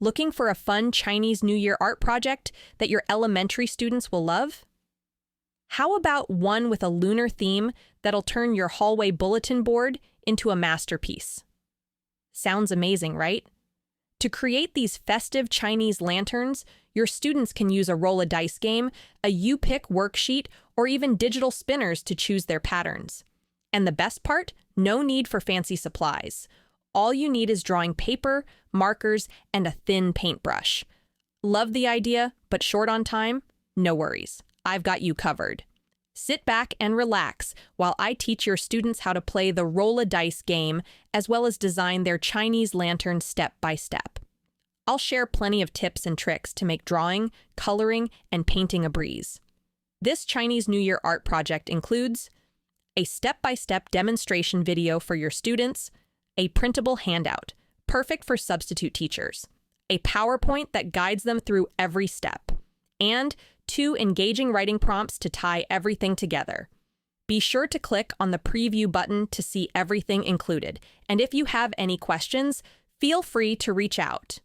Looking for a fun Chinese New Year art project that your elementary students will love? How about one with a lunar theme that'll turn your hallway bulletin board into a masterpiece? Sounds amazing, right? To create these festive Chinese lanterns, your students can use a roll a dice game, a you-pick worksheet, or even digital spinners to choose their patterns. And the best part? No need for fancy supplies. All you need is drawing paper, markers, and a thin paintbrush. Love the idea, but short on time? No worries. I've got you covered. Sit back and relax while I teach your students how to play the roll a dice game as well as design their Chinese lantern step by step. I'll share plenty of tips and tricks to make drawing, coloring, and painting a breeze. This Chinese New Year art project includes a step-by-step demonstration video for your students, a printable handout, perfect for substitute teachers, a PowerPoint that guides them through every step, and 2 engaging writing prompts to tie everything together. Be sure to click on the preview button to see everything included, and if you have any questions, feel free to reach out.